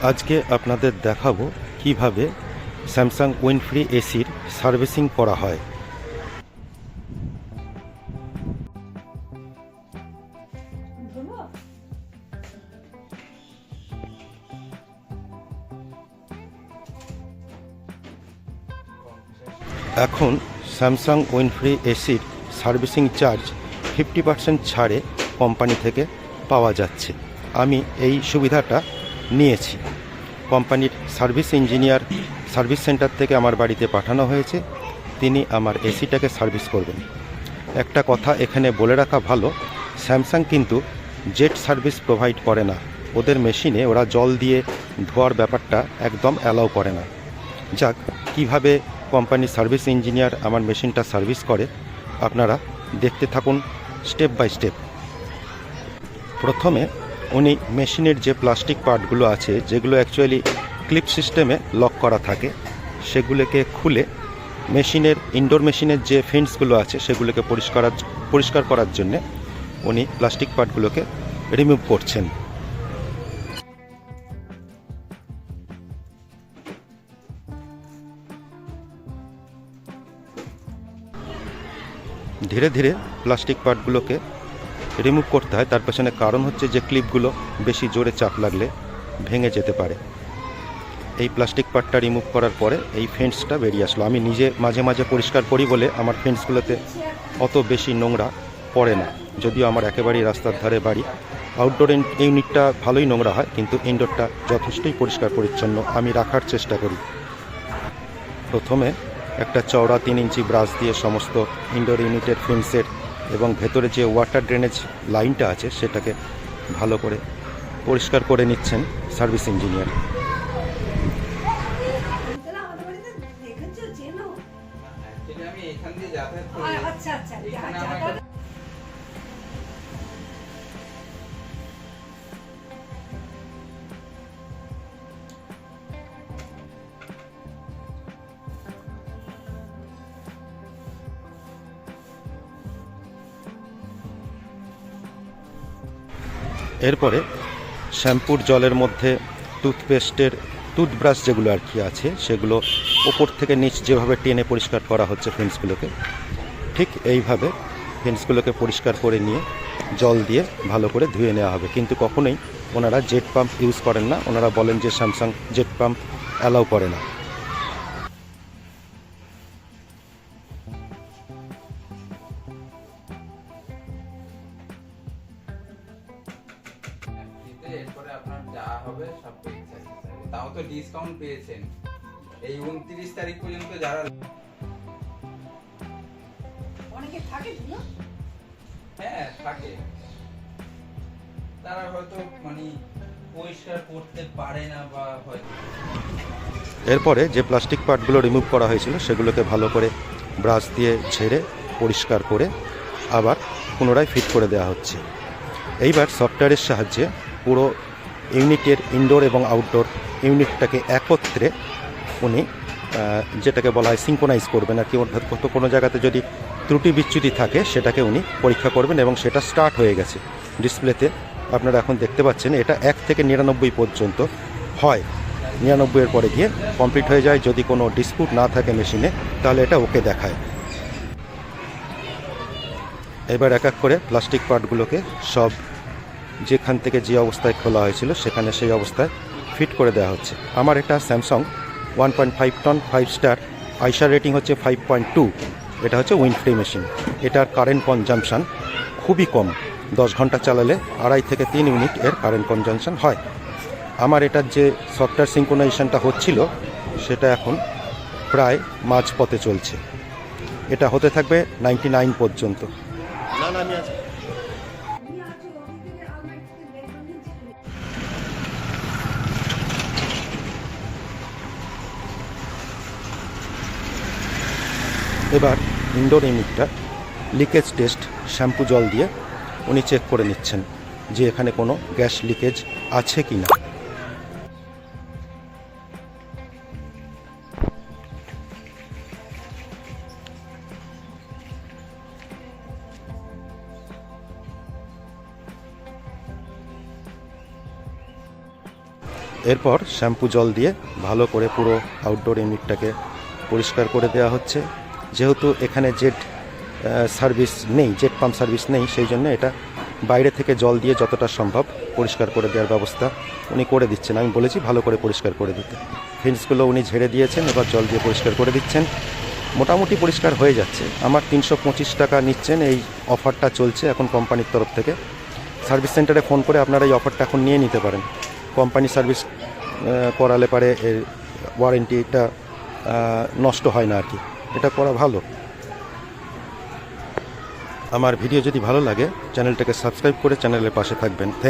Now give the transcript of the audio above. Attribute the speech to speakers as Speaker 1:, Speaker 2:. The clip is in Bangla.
Speaker 1: আজকে আপনাদের দেখাবো কিভাবে স্যামসাং উইন্ডফ্রি এসির সার্ভিসিং করা হয়। এখন স্যামসাং উইন্ডফ্রি এসির সার্ভিসিং চার্জ 50% ছাড়ে কোম্পানি থেকে পাওয়া যাচ্ছে। আমি এই সুবিধাটা নিয়েছি। কোম্পানির সার্ভিস ইঞ্জিনিয়ার সার্ভিস সেন্টার থেকে আমার বাড়িতে পাঠানো হয়েছে, তিনি আমার এসিটাকে সার্ভিস করবেন। একটা কথা এখানে বলে রাখা ভালো, স্যামসাং কিন্তু জেট সার্ভিস প্রোভাইড করে না। ওদের মেশিনে ওরা জল দিয়ে ধোয়ার ব্যাপারটা একদম অ্যালাউ করে না। যাক, কিভাবে কোম্পানির সার্ভিস ইঞ্জিনিয়ার আমার মেশিনটা সার্ভিস করে আপনারা দেখতে থাকুন স্টেপ বাই স্টেপ। প্রথমে উনি মেশিনের যে প্লাস্টিক পার্টগুলো আছে, যেগুলো অ্যাকচুয়ালি ক্লিপ সিস্টেমে লক করা থাকে, সেগুলোকে খুলে মেশিনের ইনডোর মেশিনের যে ফেন্সগুলো আছে সেগুলোকে পরিষ্কার করার জন্য উনি প্লাস্টিক পার্টগুলোকে রিমুভ করছেন। ধীরে ধীরে প্লাস্টিক পার্টগুলোকে রিমুভ করতে হয়। তার পেছনে কারণ হচ্ছে যে ক্লিপগুলো বেশি জোরে চাপ লাগলে ভেঙে যেতে পারে। এই প্লাস্টিক পার্টটা রিমুভ করার পরে এই ফেন্সটা বেরিয়ে আসলো। আমি নিজে মাঝে মাঝে পরিষ্কার করি বলে আমার ফেন্সগুলোতে অত বেশি নোংরা পড়ে না, যদিও আমার একেবারেই রাস্তার ধারে বাড়ি। আউটডোর ইউনিটটা ভালোই নোংরা হয়, কিন্তু ইনডোরটা যথেষ্টই পরিষ্কার পরিচ্ছন্ন আমি রাখার চেষ্টা করি। প্রথমে একটা চওড়া 3 ইঞ্চি ব্রাশ দিয়ে সমস্ত ইনডোর ইউনিটের ফেন্সের এবং ভেতরে যে ওয়াটার ড্রেনেজ লাইনটা আছে সেটাকে ভালো করে পরিষ্কার করে নিচ্ছেন সার্ভিস ইঞ্জিনিয়ার। এরপরে শ্যাম্পুর জলের মধ্যে টুথব্রাশ যেগুলো আর কি আছে সেগুলো ওপর থেকে নিচ যেভাবে টেনে পরিষ্কার করা হচ্ছে ফেন্সগুলোকে, ঠিক এইভাবে ফেন্সগুলোকে পরিষ্কার করে নিয়ে জল দিয়ে ভালো করে ধুয়ে নেওয়া হবে। কিন্তু কখনোই ওনারা জেট পাম্প ইউজ করেন না। ওনারা বলেন যে স্যামসাং জেট পাম্প অ্যালাউ করে না।
Speaker 2: এরপরে আপনার যা হবে সব তাও তো ডিসকাউন্ট পেয়েছেন এই 29 তারিখ পর্যন্ত। যারা
Speaker 3: অনেকে থাকে না,
Speaker 2: হ্যাঁ থাকে, তারা হয়তো পরিষ্কার করতে পারে না বা হয়তো।
Speaker 1: এরপরে যে প্লাস্টিক পার্টগুলো রিমুভ করা হয়েছিল সেগুলোকে ভালো করে ব্রাশ দিয়ে ঝেড়ে পরিষ্কার করে আবার পুনরায় ফিট করে দেওয়া হচ্ছে। এইবার সফটওয়্যারের সাহায্যে পুরো ইউনিটের ইনডোর এবং আউটডোর ইউনিটটাকে একত্রে উনি যেটাকে বলা হয় সিঙ্ক্রোনাইজ করবেন আর কি। অর্থাৎ কোনো জায়গাতে যদি ত্রুটি বিচ্যুতি থাকে সেটাকে উনি পরীক্ষা করবেন, এবং সেটা স্টার্ট হয়ে গেছে। ডিসপ্লেতে আপনারা এখন দেখতে পাচ্ছেন এটা 1 থেকে 99 পর্যন্ত হয়। 99-এর পরে গিয়ে কমপ্লিট হয়ে যায়। যদি কোনো ডিসপুট না থাকে মেশিনে তাহলে এটা ওকে দেখায়। এবার এক এক করে প্লাস্টিক পার্টগুলোকে সব যেখান থেকে যে অবস্থায় খোলা হয়েছিল সেখানে সেই অবস্থায় ফিট করে দেওয়া হচ্ছে। আমার এটা স্যামসাং 1.5 টন 5 স্টার, আইসার রেটিং হচ্ছে 5.2। এটা হচ্ছে উইন্ডফ্রি মেশিন। এটার কারেন্ট কনজাম্পশান খুবই কম। 10 ঘন্টা চালালে 2.5 থেকে 3 ইউনিট এর কারেন্ট কনজাম্পশান হয়। আমার এটার যে সফটওয়্যার সিঙ্ক্রোনাইজেশনটা হচ্ছিল সেটা এখন প্রায় মাঝপথে চলছে। এটা হতে থাকবে 99 পর্যন্ত। এবার ইনডোর ইউনিটটা লিকেজ টেস্ট শ্যাম্পু জল দিয়ে উনি চেক করে নিচ্ছেন যে এখানে কোনো গ্যাস লিকেজ আছে কি না। এরপর শ্যাম্পু জল দিয়ে ভালো করে পুরো আউটডোর ইউনিটটাকে পরিষ্কার করে দেওয়া হচ্ছে। যেহেতু এখানে জেট সার্ভিস নেই, জেট পাম্প সার্ভিস নেই, সেই জন্য এটা বাইরে থেকে জল দিয়ে যতটা সম্ভব পরিষ্কার করে দেওয়ার ব্যবস্থা উনি করে দিচ্ছেন। আমি বলেছি ভালো করে পরিষ্কার করে দিতে। ফিন্সগুলো উনি ঝেড়ে দিয়েছেন, এবার জল দিয়ে পরিষ্কার করে দিচ্ছেন। মোটামুটি পরিষ্কার হয়ে যাচ্ছে। আমার 325 টাকা নিচ্ছেন, এই অফারটা চলছে এখন কোম্পানির তরফ থেকে। সার্ভিস সেন্টারে ফোন করে আপনারা এই অফারটা এখন নিয়ে নিতে পারেন। কোম্পানি সার্ভিস করালে পারে এর ওয়ারেন্টিটা নষ্ট হয় না আর কি, এটা করা ভালো। আমার ভিডিও যদি ভালো লাগে চ্যানেলটাকে সাবস্ক্রাইব করে চ্যানেলের পাশে থাকবেন। থ্যাংক